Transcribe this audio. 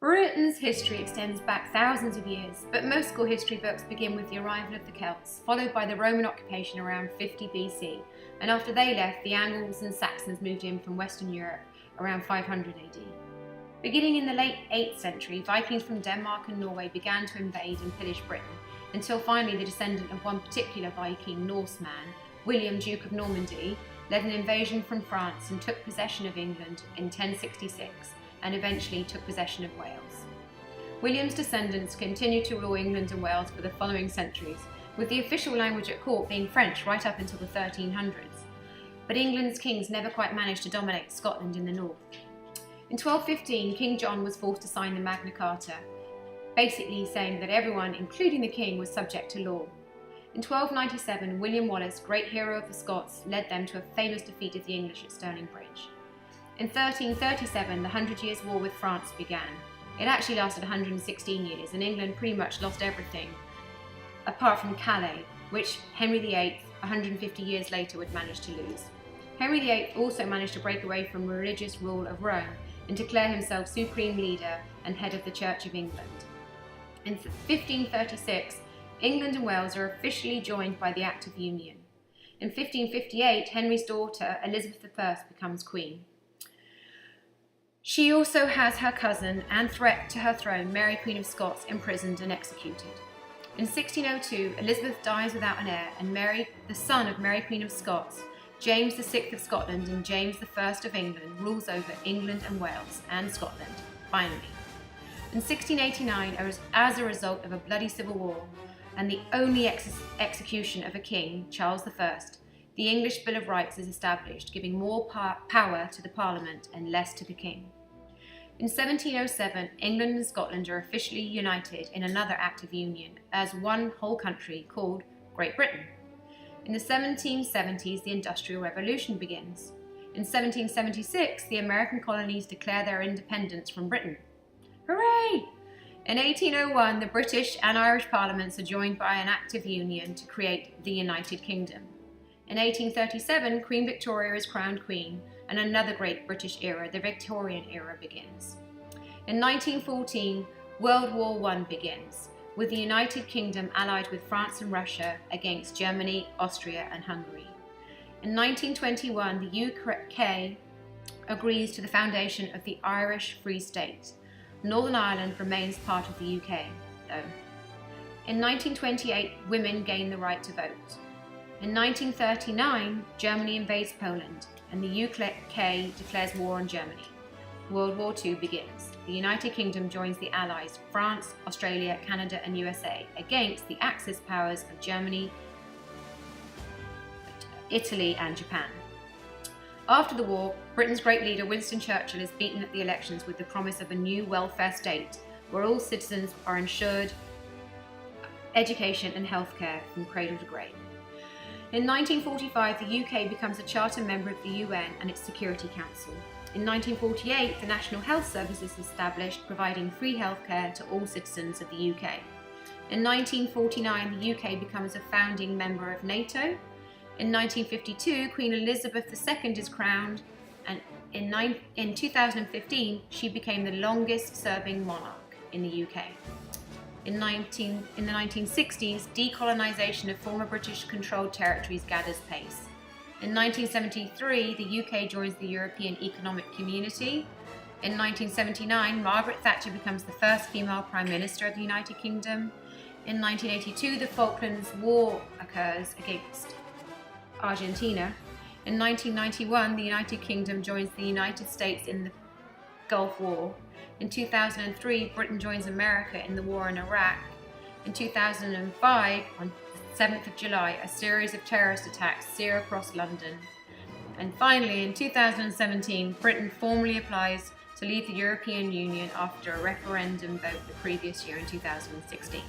Britain's history extends back thousands of years, but most school history books begin with the arrival of the Celts, followed by the Roman occupation around 50 BC, and after they left, the Angles and Saxons moved in from Western Europe around 500 AD. Beginning in the late 8th century, Vikings from Denmark and Norway began to invade and pillage Britain, until finally the descendant of one particular Viking Norseman, William, Duke of Normandy, led an invasion from France and took possession of England in 1066, and eventually took possession of Wales. William's descendants continued to rule England and Wales for the following centuries, with the official language at court being French right up until the 1300s. But England's kings never quite managed to dominate Scotland in the north. In 1215, King John was forced to sign the Magna Carta, basically saying that everyone, including the king, was subject to law. In 1297, William Wallace, great hero of the Scots, led them to a famous defeat of the English at Stirling Bridge. In 1337, the Hundred Years' War with France began. It actually lasted 116 years, and England pretty much lost everything, apart from Calais, which Henry VIII, 150 years later, would manage to lose. Henry VIII also managed to break away from religious rule of Rome and declare himself supreme leader and head of the Church of England. In 1536, England and Wales are officially joined by the Act of Union. In 1558, Henry's daughter, Elizabeth I, becomes queen. She also has her cousin and threat to her throne, Mary Queen of Scots, imprisoned and executed. In 1602, Elizabeth dies without an heir, and Mary, the son of Mary Queen of Scots, James VI of Scotland and James I of England, rules over England and Wales and Scotland, finally. In 1689, as a result of a bloody civil war and the only execution of a king, Charles I, the English Bill of Rights is established, giving more power to the Parliament and less to the king. In 1707, England and Scotland are officially united in another Act of Union as one whole country called Great Britain. In the 1770s, the Industrial Revolution begins. In 1776, the American colonies declare their independence from Britain. Hooray! In 1801, the British and Irish parliaments are joined by an Act of Union to create the United Kingdom. In 1837, Queen Victoria is crowned Queen, and another great British era, the Victorian era, begins. In 1914, World War I begins, with the United Kingdom allied with France and Russia against Germany, Austria, and Hungary. In 1921, the UK agrees to the foundation of the Irish Free State. Northern Ireland remains part of the UK, though. In 1928, women gain the right to vote. In 1939, Germany invades Poland, and the UK declares war on Germany. World War II begins. The United Kingdom joins the Allies, France, Australia, Canada, and USA, against the Axis powers of Germany, Italy, and Japan. After the war, Britain's great leader Winston Churchill is beaten at the elections with the promise of a new welfare state, where all citizens are ensured education and healthcare from cradle to grave. In 1945, the UK becomes a charter member of the UN and its Security Council. In 1948, the National Health Service is established, providing free healthcare to all citizens of the UK. In 1949, the UK becomes a founding member of NATO. In 1952, Queen Elizabeth II is crowned, and in 2015, she became the longest-serving monarch in the UK. In the 1960s, decolonisation of former British-controlled territories gathers pace. In 1973, the UK joins the European Economic Community. In 1979, Margaret Thatcher becomes the first female Prime Minister of the United Kingdom. In 1982, the Falklands War occurs against Argentina. In 1991, the United Kingdom joins the United States in the Gulf War. In 2003, Britain joins America in the war in Iraq. In 2005, on 7th of July, a series of terrorist attacks sear across London. And finally, in 2017, Britain formally applies to leave the European Union after a referendum vote the previous year in 2016.